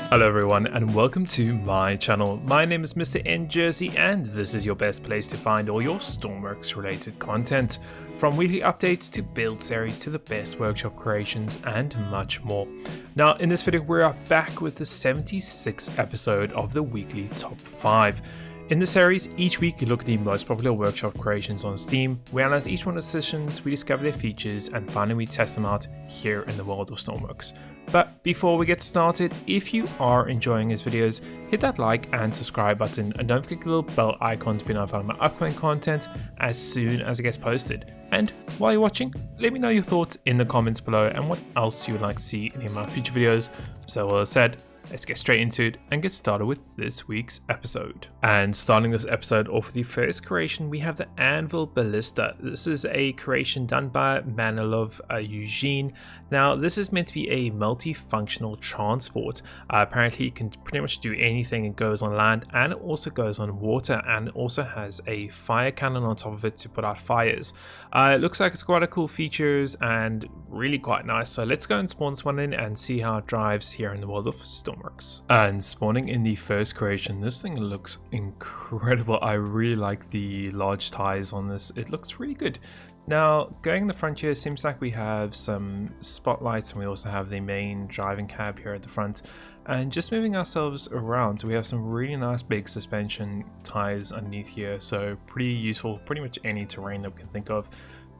Hello everyone and welcome to my channel. My name is MrNJersey and this is your best place to find all your Stormworks related content, from weekly updates to build series to the best workshop creations and much more. Now in this video we are back with the 76th episode of the weekly top 5. In this series, each week we look at the most popular workshop creations on Steam, we analyze each one of the sessions, we discover their features, and finally we test them out here in the world of Stormworks. But before we get started, if you are enjoying these videos, hit that like and subscribe button, and don't forget the little bell icon to be notified of my upcoming content as soon as it gets posted. And while you're watching, let me know your thoughts in the comments below and what else you would like to see in my future videos. So all that said, let's get straight into it and get started with this week's episode. And starting this episode off with the first creation, we have the Anvil Ballista. This is a creation done by Manilov Eugene. Now this is meant to be a multifunctional transport. Apparently it can pretty much do anything. It goes on land and it also goes on water, and it also has a fire cannon on top of it to put out fires. It looks like it's quite a cool features and really quite nice. So let's go and spawn this one in and see how it drives here in the world of Stormworks. And spawning in the first creation, this thing looks incredible. I really like the large tires on this. It looks really good. Now going in the front here, seems like we have some spotlights and we also have the main driving cab here at the front. And just moving ourselves around, so we have some really nice big suspension tires underneath here, so pretty useful pretty much any terrain that we can think of.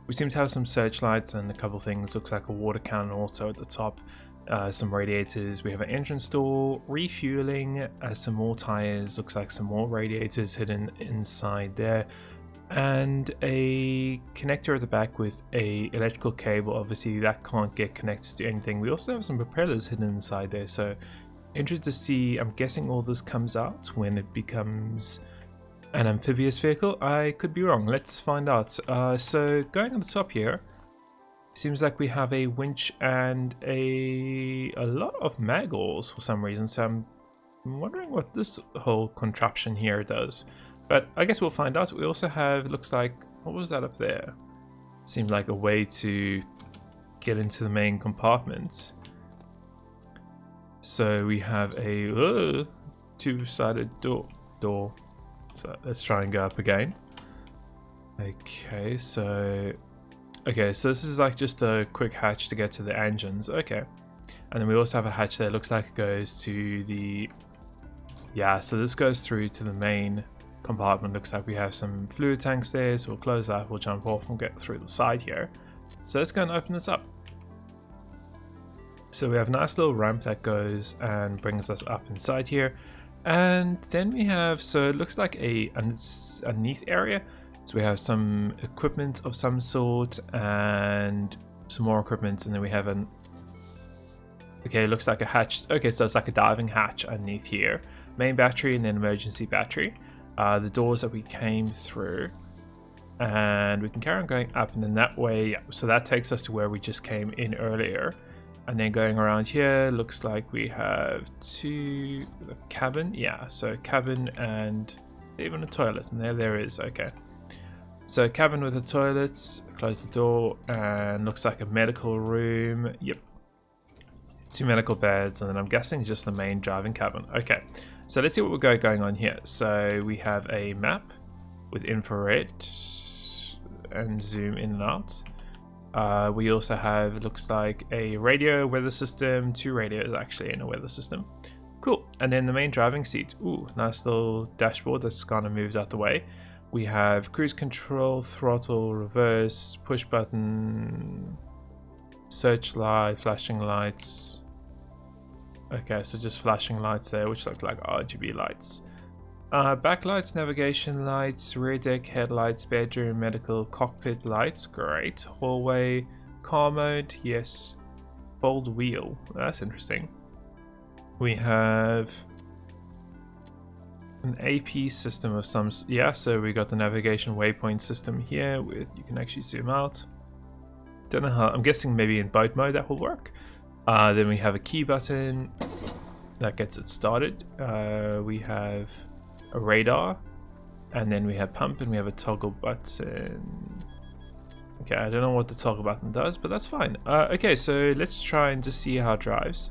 We seem to have some searchlights and a couple things. Looks like a water cannon also at the top. Some radiators, we have an entrance door, refueling, some more tires, looks like some more radiators hidden inside there, and a connector at the back with a electrical cable. Obviously that can't get connected to anything. We also have some propellers hidden inside there, so interested to see. I'm guessing all this comes out when it becomes an amphibious vehicle. I could be wrong, let's find out. So going on the top here, seems like we have a winch and a lot of maggots for some reason, so I'm wondering what this whole contraption here does. But I guess we'll find out. We also have, looks like, what was that up there? Seemed like a way to get into the main compartment. So we have a two-sided door. So let's try and go up again. Okay, so this is like just a quick hatch to get to the engines. Okay, and then we also have a hatch there. Looks like it goes to the, yeah, so this goes through to the main compartment. Looks like we have some fluid tanks there, so we'll close that, we'll jump off and get through the side here. So let's go and open this up. So we have a nice little ramp that goes and brings us up inside here, and then we have, so it looks like a underneath area. So we have some equipment of some sort and some more equipment, and then we have an, okay, it looks like a hatch. Okay, so it's like a diving hatch underneath here. Main battery and then emergency battery. The doors that we came through, and we can carry on going up, and then that way, so that takes us to where we just came in earlier. And then going around here, looks like we have two, cabin, yeah, so cabin and even a toilet, and there is, okay. So cabin with a toilet, close the door, and looks like a medical room. Yep, two medical beds, and then I'm guessing just the main driving cabin. Okay, so let's see what we've got going on here. So we have a map with infrared and zoom in and out. We also have, it looks like a radio, weather system, two radios actually in a weather system. Cool, and then the main driving seat. Ooh, nice little dashboard that's kind of moved out the way. We have cruise control, throttle, reverse, push button, searchlight, flashing lights. Okay, so just flashing lights there, which look like RGB lights. Backlights, navigation lights, rear deck headlights, bedroom, medical, cockpit lights, great. Hallway, car mode, yes. Fold wheel, that's interesting. We have an AP system of some, yeah, so we got the navigation waypoint system here with, you can actually zoom out. Don't know how, I'm guessing maybe in boat mode that will work. Then we have a key button that gets it started. We have a radar, and then we have pump, and we have a toggle button. Okay, I don't know what the toggle button does, but that's fine. Okay, so let's try and just see how it drives.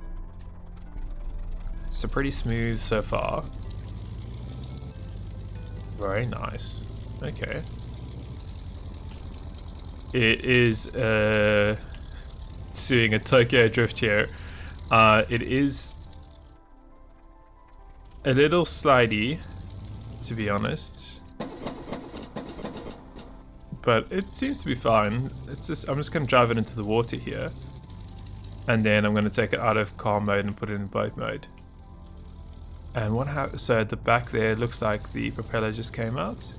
So pretty smooth so far. Very nice. Okay. It is doing a Tokyo drift here. It is a little slidey, to be honest, but it seems to be fine. It's just I'm just going to drive it into the water here, and then I'm going to take it out of car mode and put it in boat mode. And what happened? So at the back there, looks like the propeller just came out.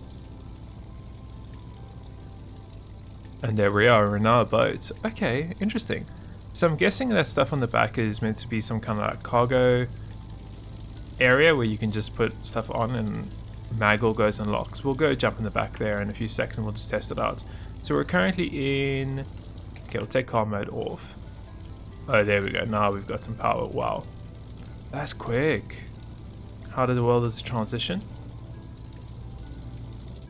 And there we are, we're in our boat. Okay, interesting. So I'm guessing that stuff on the back is meant to be some kind of like cargo area where you can just put stuff on and Maggle goes and locks. We'll go jump in the back there in a few seconds and we'll just test it out. So we're currently in... Okay, we'll take car mode off. Oh, there we go. Now we've got some power. Wow. That's quick. How did the world is transition?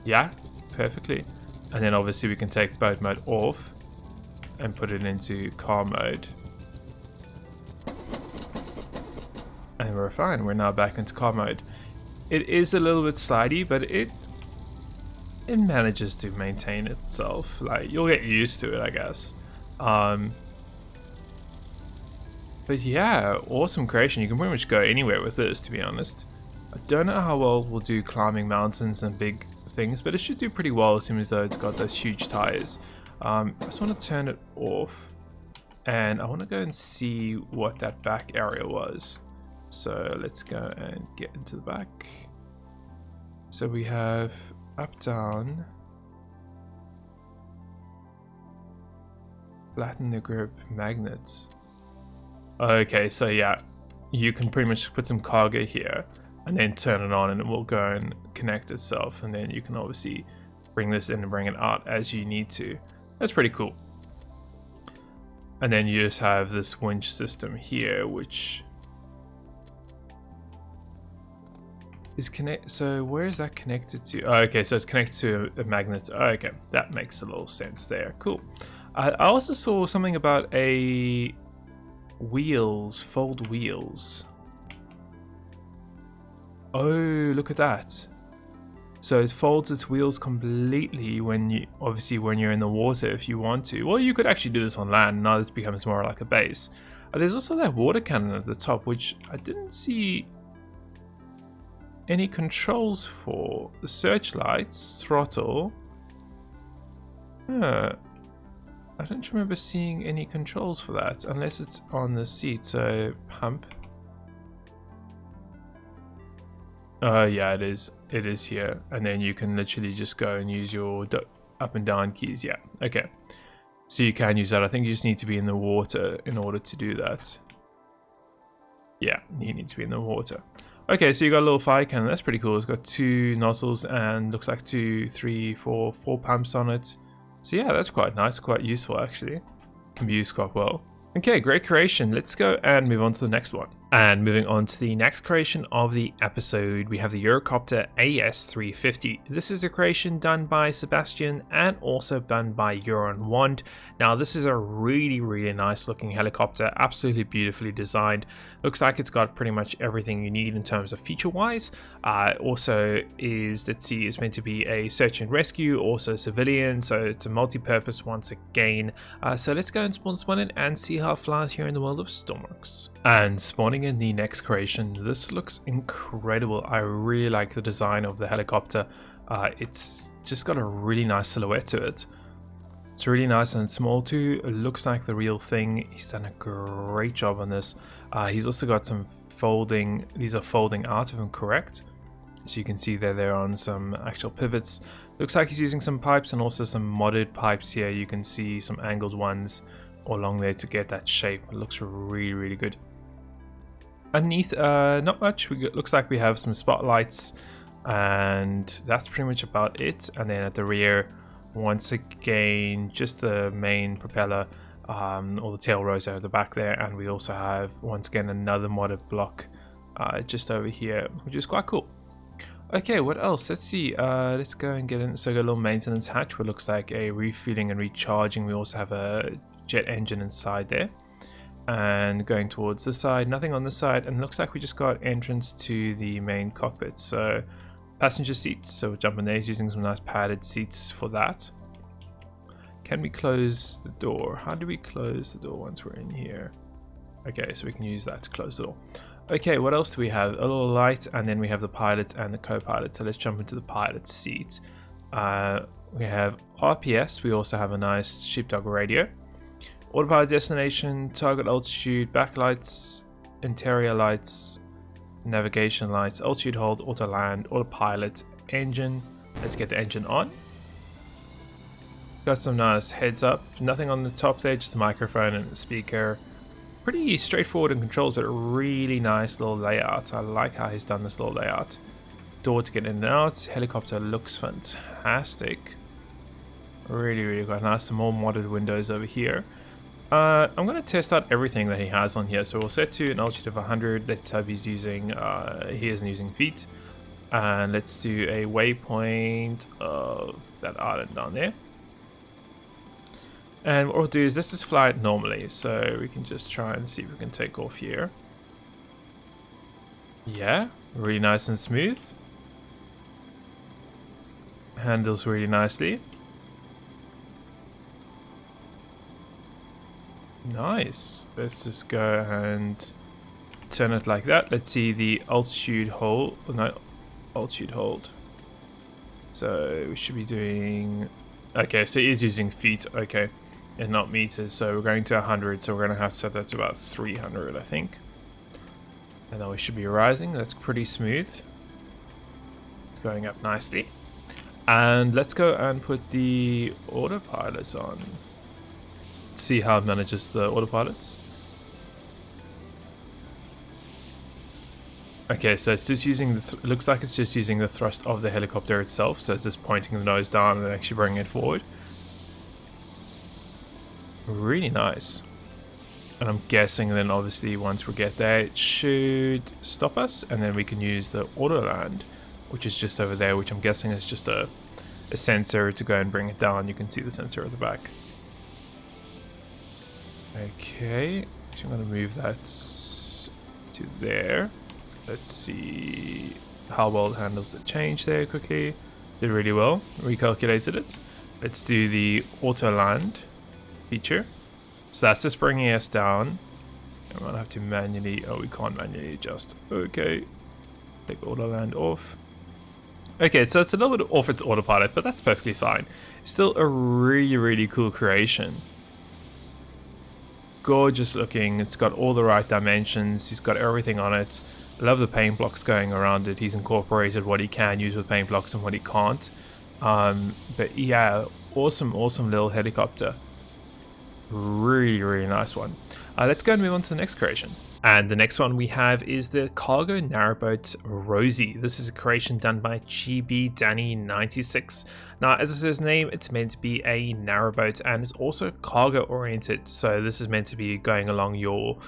Yeah, perfectly. And then obviously we can take boat mode off and put it into car mode. And we're fine. We're now back into car mode. It is a little bit slidey, but it manages to maintain itself. Like, you'll get used to it, I guess. But yeah, awesome creation. You can pretty much go anywhere with this, to be honest. I don't know how well we'll do climbing mountains and big things, but it should do pretty well, assuming as though it's got those huge tires. I just want to turn it off, and I want to go and see what that back area was. So let's go and get into the back. So we have up, down, flatten the grip, magnets. Okay, so yeah, you can pretty much put some cargo here and then turn it on and it will go and connect itself, and then you can obviously bring this in and bring it out as you need to. That's pretty cool. And then you just have this winch system here, which is so where is that connected to? Oh, okay, so it's connected to a magnet. Oh, okay, that makes a little sense there. Cool. I also saw something about a fold wheels. Oh, look at that. So it folds its wheels completely when you're in the water if you want to. Well, you could actually do this on land. Now this becomes more like a base. There's also that water cannon at the top, which I didn't see any controls for. The searchlights, throttle. I don't remember seeing any controls for that, unless it's on the seat. So pump. Yeah, it is. It is here, and then you can literally just go and use your up and down keys. Yeah, okay. So you can use that. I think you just need to be in the water in order to do that. Yeah, you need to be in the water. Okay, so you got a little fire cannon. That's pretty cool. It's got 2 nozzles and looks like 2, 3, 4 pumps on it. So yeah, that's quite nice, quite useful actually. Can be used quite well. Okay, great creation. Let's go and move on to the next one. And moving on to the next creation of the episode, we have the Eurocopter AS350. This is a creation done by Sebastian and also done by Euron. Now, this is a really, really nice looking helicopter, absolutely beautifully designed. Looks like it's got pretty much everything you need in terms of feature-wise. Also is, let's see, is meant to be a search and rescue, also civilian, so it's a multi-purpose once again. So let's go and spawn it and see how it flies here in the world of Stormworks. And spawning in the next creation, this looks incredible. I really like the design of the helicopter. It's just got a really nice silhouette to it. It's really nice and small too. It looks like the real thing. He's done a great job on this. He's also got some folding. These are folding out, if I'm correct. So you can see they're on some actual pivots. Looks like he's using some pipes and also some modded pipes here. You can see some angled ones along there to get that shape. It looks really, really good. Underneath, not much. Looks like we have some spotlights, and that's pretty much about it. And then at the rear, once again, just the main propeller, all the tail rotor at the back there, and we also have once again another modded block just over here, which is quite cool. Okay, what else? Let's see. Let's go and get in. So we got a little maintenance hatch, what looks like a refueling and recharging. We also have a jet engine inside there. and going towards this side, nothing on this side, and it looks like we just got entrance to the main cockpit. So passenger seats, so we'll jump in there using some nice padded seats for that. Can we close the door? How do we close the door once we're in here? Okay, so we can use that to close the door. Okay, what else do we have? A little light, and then we have the pilot and the co-pilot. So let's jump into the pilot seat. We have RPS. We also have a nice sheepdog radio. Autopilot destination, target altitude, backlights, interior lights, navigation lights, altitude hold, auto land, autopilot, engine. Let's get the engine on. Got some nice heads up. Nothing on the top there, just a microphone and a speaker. Pretty straightforward in controls, but a really nice little layout. I like how he's done this little layout. Door to get in and out. Helicopter looks fantastic. Really quite nice. Some more modded windows over here. I'm going to test out everything that he has on here. So we'll set to an altitude of 100. Let's hope he's using, he isn't using feet. And let's do a waypoint of that island down there. And what we'll do is let's just fly it normally. So we can just try and see if we can take off here. Yeah, really nice and smooth. Handles really nicely. Nice. Let's just go and turn it like that. Let's see the altitude hold. No, altitude hold. So we should be doing... Okay, so he is using feet. Okay. And not meters. So we're going to 100. So we're going to have to set that to about 300, I think. And then we should be rising. That's pretty smooth. It's going up nicely. And let's go and put the autopilots on. See how it manages the autopilots. Okay, so it's just using the looks like it's just using the thrust of the helicopter itself. So it's just pointing the nose down and actually bringing it forward. Really nice. And I'm guessing then obviously once we get there it should stop us, and then we can use the auto land, which is just over there, which I'm guessing is just a sensor to go and bring it down. You can see the sensor at the back. Okay, so I'm going to move that to there. Let's see how well it handles the change there quickly. Did really well, recalculated it. Let's do the auto land feature. So that's just bringing us down. I'm going to have to manually, oh, we can't manually adjust. Okay, take auto land off. Okay, so it's a little bit off its autopilot, but that's perfectly fine. Still a really cool creation. Gorgeous looking. It's got all the right dimensions. He's got everything on it. I love the paint blocks going around it. He's incorporated what he can use with paint blocks and what he can't. But yeah, awesome little helicopter. Really nice one. Let's go and move on to the next creation. And the next one we have is the cargo narrowboat Rosie. This is a creation done by GB Danny 96. Now, as it says name, it's meant to be a narrowboat and it's also cargo oriented. So this is meant to be going along your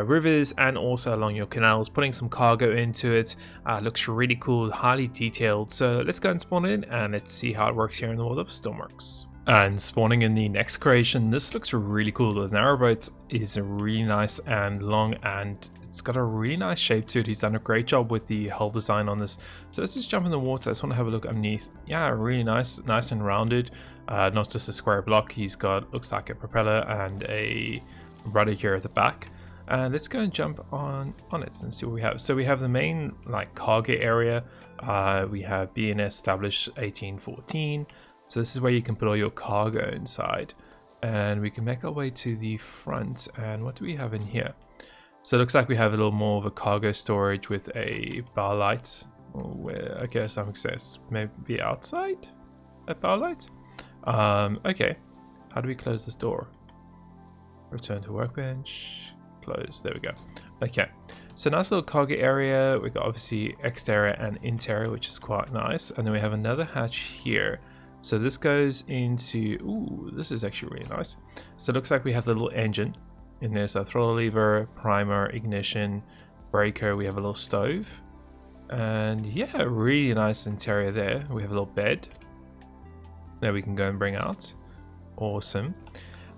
rivers and also along your canals, putting some cargo into it. Looks really cool, highly detailed. So let's go and spawn in and let's see how it works here in the world of Stormworks. And spawning in the next creation, this looks really cool. The narrowboat is really nice and long, and it's got a really nice shape to it. He's done a great job with the hull design on this. So let's just jump in the water. I just want to have a look underneath. Yeah, really nice and rounded. Not just a square block. He's got, looks like a propeller and a rudder here at the back. And let's go and jump on it and see what we have. So we have the main like cargo area. We have BNS established 1814. So this is where you can put all your cargo inside, and we can make our way to the front. And what do we have in here? So it looks like we have a little more of a cargo storage with a bow light. Okay, some access maybe outside that bow light. Okay, how do we close this door? Return to workbench, close, there we go. Okay, so nice little cargo area. We've got obviously exterior and interior, which is quite nice. And then we have another hatch here. So this goes into, ooh, this is actually really nice. So it looks like we have the little engine in there. So throttle lever, primer, ignition, breaker. We have a little stove. And yeah, really nice interior there. We have a little bed that we can go and bring out. Awesome.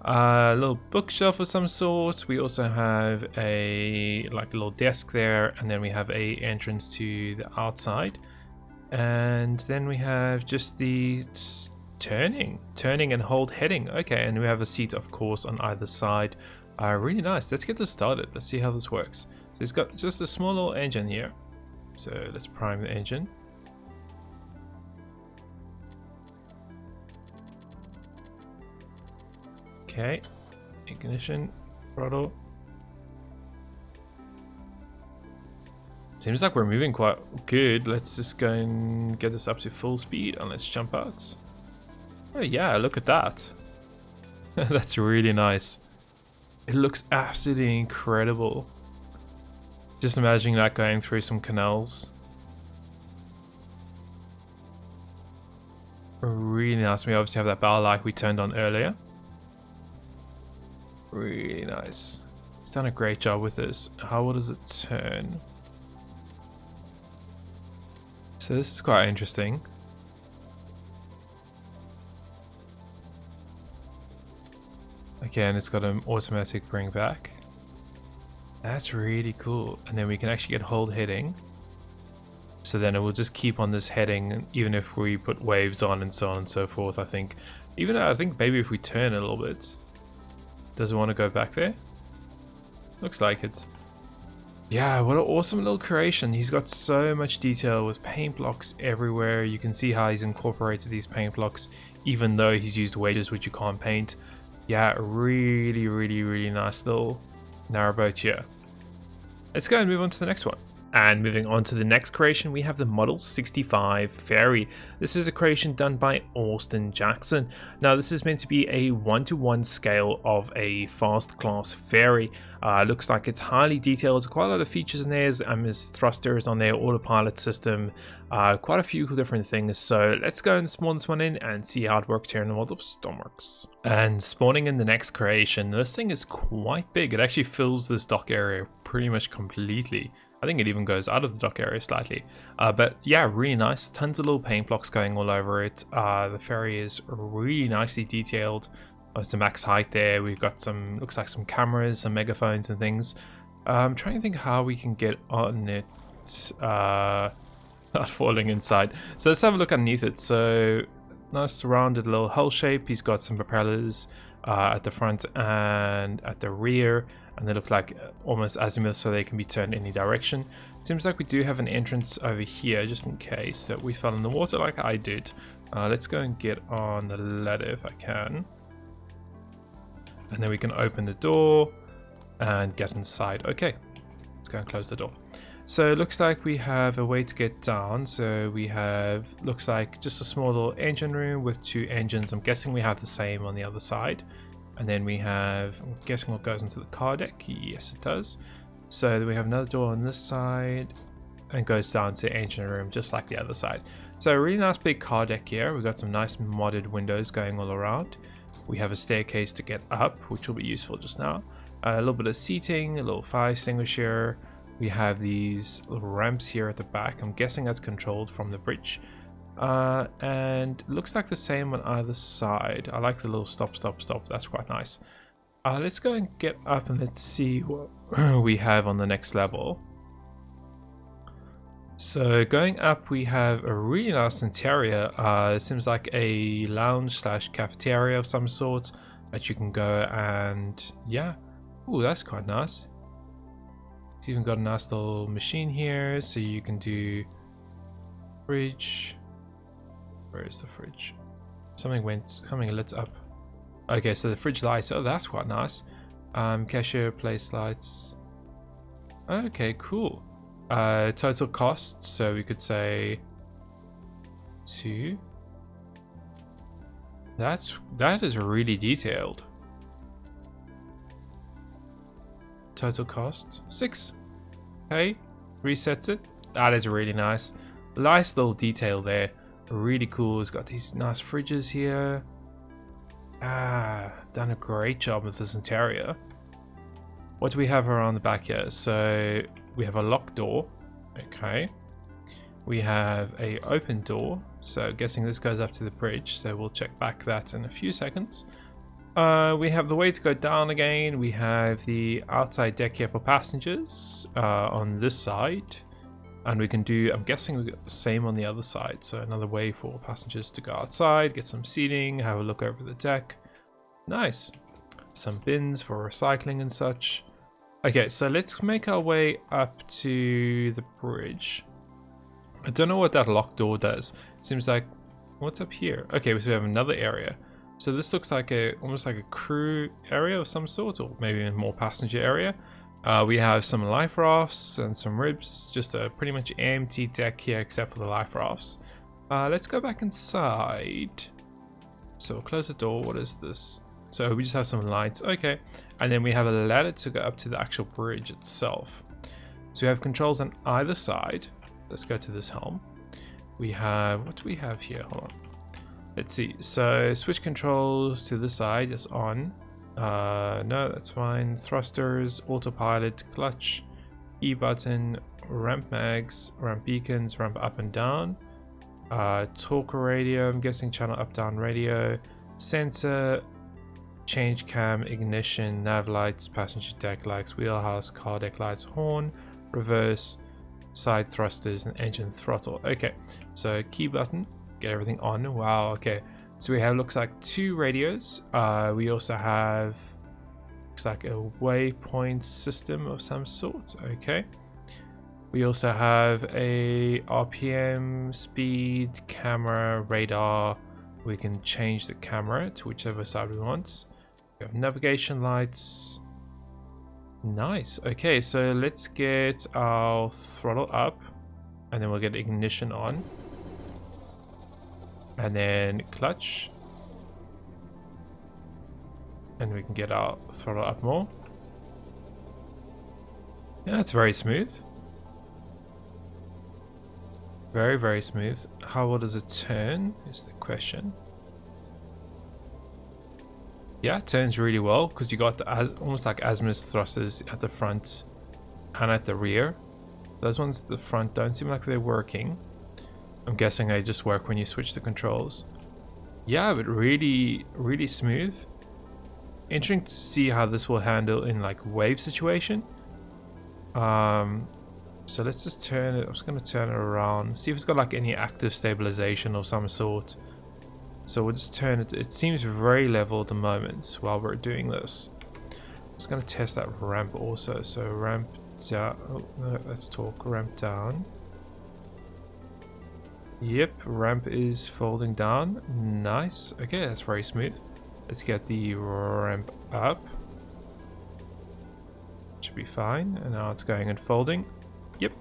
A little bookshelf of some sort. We also have a little desk there, and then we have a entrance to the outside, and then we have just the turning and hold heading. Okay, and we have a seat, of course, on either side. Really nice. Let's get this started. Let's see how this works. So it's got just a small little engine here. So let's prime the engine. Okay, ignition, throttle. Seems like we're moving quite good. Let's just go and get this up to full speed and let's jump out. Oh yeah, look at that. That's really nice. It looks absolutely incredible. Just imagining that going through some canals. Really nice. We obviously have that bow light we turned on earlier. Really nice. He's done a great job with this. How does it turn? So this is quite interesting. Again, it's got an automatic bring back. That's really cool. And then we can actually get hold heading. So then it will just keep on this heading, even if we put waves on and so on and so forth, I think. Even I think maybe if we turn a little bit. Does it want to go back there? Looks like it. Yeah, what an awesome little creation. He's got so much detail with paint blocks everywhere. You can see how he's incorporated these paint blocks, even though he's used wedges, which you can't paint. Yeah, really nice little narrowboat here. Let's go and move on to the next one. And moving on to the next creation, we have the Model 65 Ferry. This is a creation done by Austin Jackson. Now, this is meant to be a 1-to-1 scale of a fast class ferry. Looks like it's highly detailed, quite a lot of features in there. There's thrusters on their autopilot system, quite a few different things. So let's go and spawn this one in and see how it works here in the world of Stormworks. And spawning in the next creation, this thing is quite big. It actually fills this dock area pretty much completely. I think it even goes out of the dock area slightly. But yeah, really nice. Tons of little paint blocks going all over it. The ferry is really nicely detailed. It's the max height there. We've got some, looks like some cameras, some megaphones and things. I'm trying to think how we can get on it not falling inside. So let's have a look underneath it. So nice rounded little hull shape. He's got some propellers at the front and at the rear. And they look like almost azimuth, so they can be turned any direction. Seems like we do have an entrance over here, just in case that we fell in the water like I did. Let's go and get on the ladder if I can. And then we can open the door and get inside. Okay, let's go and close the door. So it looks like we have a way to get down. So we have, looks like just a small little engine room with 2 engines. I'm guessing we have the same on the other side. And then we have, I'm guessing what goes into the car deck. Yes, it does. So then we have another door on this side and goes down to the engine room, just like the other side. So a really nice big car deck here. We've got some nice modded windows going all around. We have a staircase to get up, which will be useful just now. A little bit of seating, a little fire extinguisher. We have these little ramps here at the back. I'm guessing that's controlled from the bridge. And it looks like the same on either side. I like the little stop. That's quite nice. Let's go and get up and let's see what we have on the next level. So going up, we have a really nice interior. It seems like a lounge slash cafeteria of some sort that you can go and yeah. Ooh, that's quite nice. It's even got a nice little machine here, so you can do fridge. Where is the fridge? Something lit up. Okay, so the fridge lights. Oh, that's quite nice. Cashier, place lights. Okay, cool. Total cost. So we could say 2. That is really detailed. Total cost 6. Okay, resets it. That is really nice. Nice little detail there. Really cool. It's got these nice fridges here. Done a great job with this interior. What do we have around the back here? So we have a locked door. Okay. We have a open door. So guessing this goes up to the bridge. So we'll check back that in a few seconds. We have the way to go down again. We have the outside deck here for passengers on this side. And we can do, I'm guessing we got the same on the other side. So another way for passengers to go outside, get some seating, have a look over the deck. Nice. Some bins for recycling and such. Okay, so let's make our way up to the bridge. I don't know what that locked door does. It seems like, what's up here? Okay, so we have another area. So this looks like almost like a crew area of some sort, or maybe a more passenger area. We have some life rafts and some ribs, just a pretty much empty deck here except for the life rafts. Let's go back inside. So we'll close the door. What is this? So we just have some lights. Okay. And then we have a ladder to go up to the actual bridge itself. So we have controls on either side. Let's go to this helm. We have, what do we have here? Hold on. Let's see. So switch controls to this side is on. No, that's fine. Thrusters, autopilot, clutch, E button, ramp mags, ramp beacons, ramp up and down, talker radio, I'm guessing channel up down radio, sensor, change cam, ignition, nav lights, passenger deck lights, wheelhouse, car deck lights, horn, reverse, side thrusters, and engine throttle. Okay, so key button, get everything on. Wow, okay. So we have, looks like 2 radios. We also have, looks like a waypoint system of some sort. Okay. We also have a RPM, speed, camera, radar. We can change the camera to whichever side we want. We have navigation lights. Nice. Okay, so let's get our throttle up, and then we'll get ignition on. And then clutch, and we can get our throttle up more. Yeah, it's very smooth. Very, very smooth. How well does it turn is the question. Yeah, it turns really well because you got the almost like azimuth thrusters at the front and at the rear. Those ones at the front don't seem like they're working. I'm guessing they just work when you switch the controls. Yeah, but really, really smooth. Interesting to see how this will handle in like wave situation. So let's just turn it. I'm just going to turn it around. See if it's got like any active stabilization of some sort. So we'll just turn it. It seems very level at the moment while we're doing this. I'm just going to test that ramp also. So ramp down. Oh, no, let's talk. Ramp down. Yep, ramp is folding down. Nice. Okay, that's very smooth. Let's get the ramp up. Should be fine. And now it's going and folding. Yep.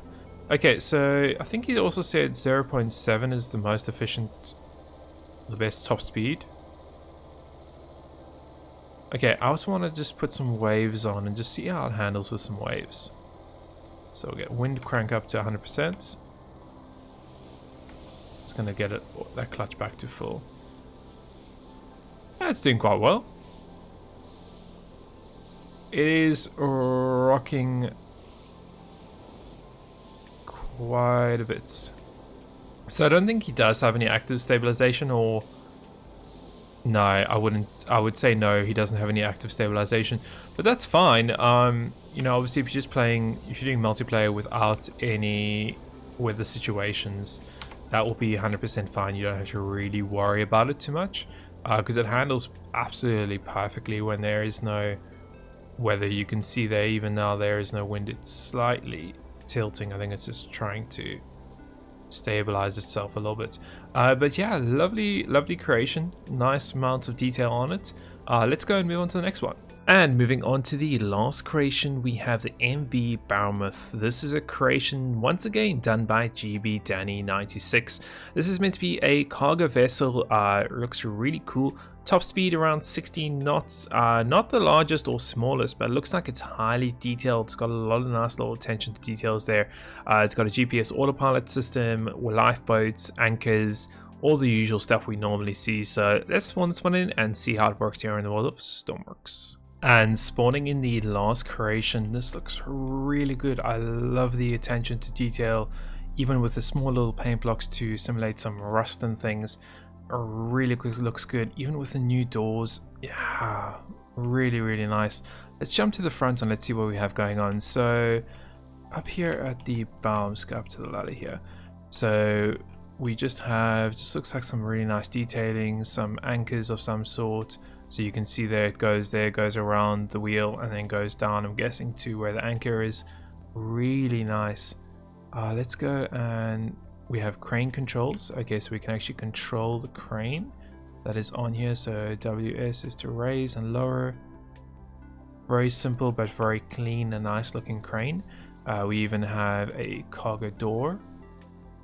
Okay, so I think he also said 0.7 is the most efficient, the best top speed. Okay, I also want to just put some waves on and just see how it handles with some waves. So we'll get wind crank up to 100%. It's going to get that clutch back to full. Yeah, it's doing quite well. It is rocking quite a bit. So I don't think he does have any active stabilization, or no, I wouldn't. I would say no, he doesn't have any active stabilization, but that's fine. You know, obviously if you're just playing, if you're doing multiplayer without any weather situations, that will be 100% fine. You don't have to really worry about it too much, because it handles absolutely perfectly when there is no weather. You can see there, even now there is no wind. It's slightly tilting. I think it's just trying to stabilize itself a little bit. But yeah, lovely creation, nice amounts of detail on it. Let's go and move on to the next one. And moving on to the last creation, we have the MV Ballast. This is a creation once again done by GB Danny 96. This is meant to be a cargo vessel. It looks really cool. Top speed around 16 knots. Not the largest or smallest, but it looks like it's highly detailed. It's got a lot of nice little attention to details there. It's got a GPS autopilot system, lifeboats, anchors, all the usual stuff we normally see. So let's spawn this one in and see how it works here in the world of Stormworks. And spawning in the last creation, this looks really good. I love the attention to detail, even with the small little paint blocks to simulate some rust and things. really looks good, even with the new doors. Yeah, really nice. Let's jump to the front and let's see what we have going on. So up here at the bow, let's go up to the ladder here. So we just looks like some really nice detailing, some anchors of some sort. So you can see there it goes around the wheel and then goes down, I'm guessing, to where the anchor is. Really nice. Let's go, and we have crane controls. Okay, so we can actually control the crane that is on here. So WS is to raise and lower. Very simple but very clean and nice looking crane. We even have a cargo door,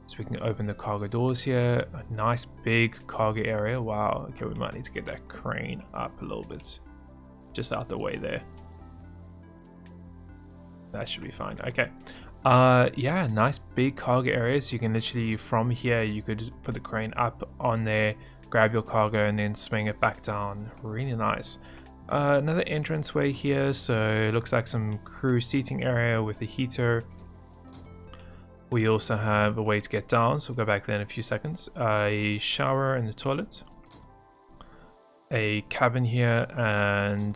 so we can open the cargo doors here. A nice big cargo area. Wow. Okay, we might need to get that crane up a little bit, just out the way there. That should be fine. Okay. Yeah, nice big cargo area. So you can literally, from here, you could put the crane up on there, grab your cargo, and then swing it back down. Really nice. Another entranceway here. So it looks like some crew seating area with a heater. We also have a way to get down, so we'll go back there in a few seconds. A shower and the toilet. A cabin here, and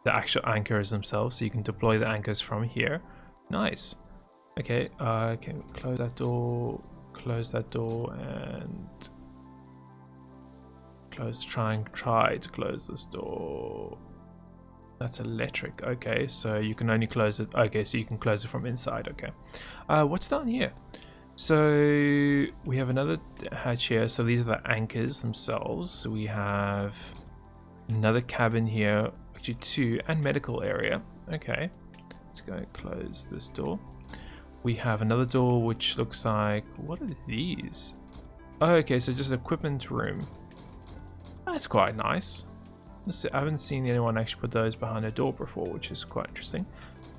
the actual anchors themselves, so you can deploy the anchors from here. Nice. Okay, okay, close that door, and try to close this door. That's electric. Okay, so you can only close it. Okay, so you can close it from inside. Okay. What's down here? So we have another hatch here. So these are the anchors themselves. So we have another cabin here, actually two, and medical area. Okay, let's go and close this door. We have another door which looks like, what are these? Oh, okay, so just equipment room. That's quite nice. I haven't seen anyone actually put those behind a door before, which is quite interesting.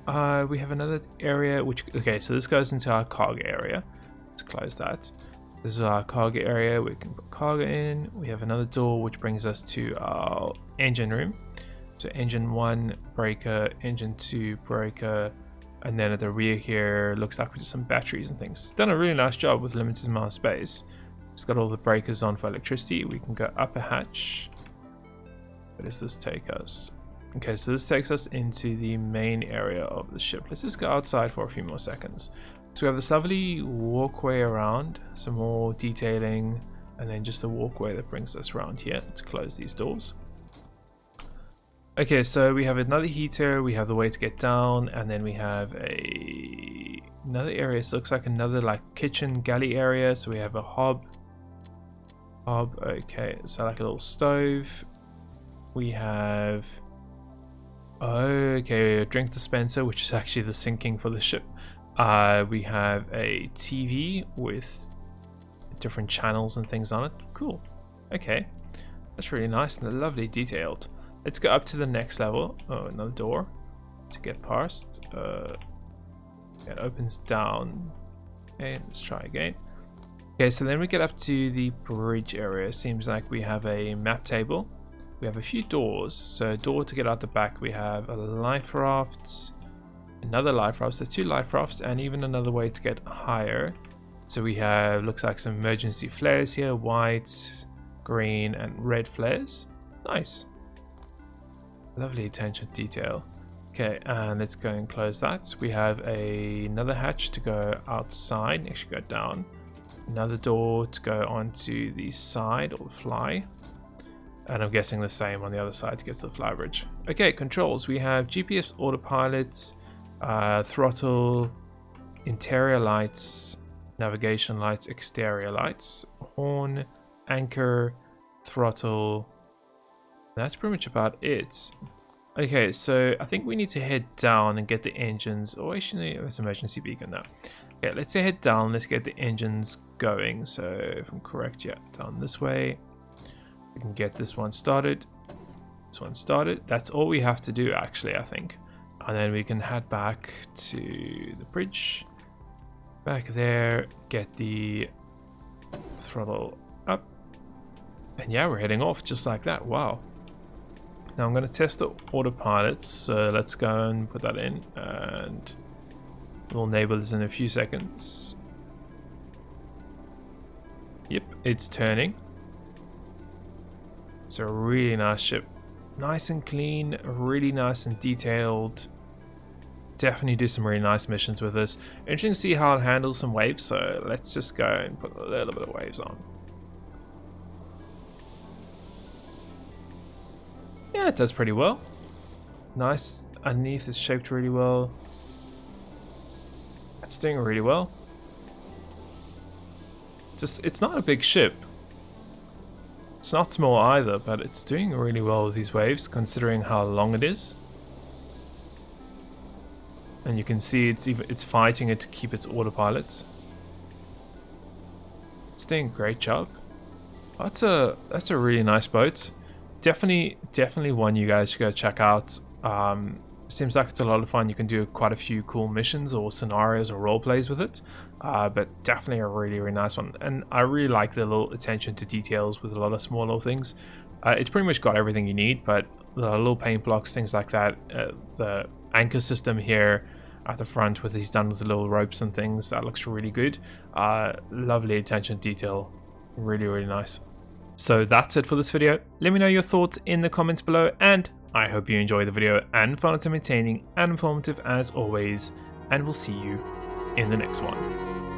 We have another area which, okay, so this goes into our cargo area. Let's close that. This is our cargo area. We can put cargo in. We have another door which brings us to our engine room. So engine 1 breaker, engine 2 breaker, and then at the rear here looks like we just some batteries and things. Done a really nice job with limited amount of space. It's got all the breakers on for electricity. We can go up a hatch. Where does this take us? Okay, so this takes us into the main area of the ship. Let's just go outside for a few more seconds. So we have this lovely walkway around, some more detailing, and then just the walkway that brings us around here to close these doors. Okay, so we have another heater, we have the way to get down, and then we have another area. So it looks like another like kitchen galley area. So we have a hob. Okay, so like a little stove. We have, okay, a drink dispenser, which is actually the sinking for the ship. We have a TV with different channels and things on it. Cool. Okay, that's really nice and lovely detailed. Let's go up to the next level. Oh, another door to get past. It opens down. Okay, let's try again. Okay, so then we get up to the bridge area. Seems like we have a map table. We have a few doors. So a door to get out the back. We have a life raft, another life raft, so 2 life rafts, and even another way to get higher. So we have, looks like some emergency flares here, white, green, and red flares. Nice. Lovely attention to detail. Okay, and let's go and close that. We have another hatch to go outside, actually go down. Another door to go onto the side or the fly. And I'm guessing the same on the other side to get to the flybridge. Okay, controls. We have GPS autopilot, throttle, interior lights, navigation lights, exterior lights, horn, anchor, throttle. That's pretty much about it. Okay, so I think we need to head down and get the engines. Oh, actually, that's emergency beacon now. Okay, let's head down. Let's get the engines going. So if I'm correct, yeah, down this way. We can get this one started. This one started. That's all we have to do, actually, I think. And then we can head back to the bridge. Back there, get the throttle up. And yeah, we're heading off just like that. Wow. Now I'm going to test the autopilots. So let's go and put that in. And we'll enable this in a few seconds. Yep, it's turning. It's a really nice ship. Nice and clean, really nice and detailed. Definitely do some really nice missions with this. Interesting to see how it handles some waves, so let's just go and put a little bit of waves on. Yeah, it does pretty well. Nice. Underneath is shaped really well. It's doing really well. It's not a big ship. It's not small either, but it's doing really well with these waves, considering how long it is. And you can see it's fighting it to keep its autopilot. It's doing a great job. That's a really nice boat. Definitely one you guys should go check out. Seems like it's a lot of fun. You can do quite a few cool missions or scenarios or role plays with it, but definitely a really nice one. And I really like the little attention to details with a lot of small little things. It's pretty much got everything you need, but the little paint blocks, things like that. The anchor system here at the front with these done with the little ropes and things, that looks really good. Lovely attention to detail, really nice. So that's it for this video. Let me know your thoughts in the comments below, and I hope you enjoyed the video and found it entertaining and informative as always, and we'll see you in the next one.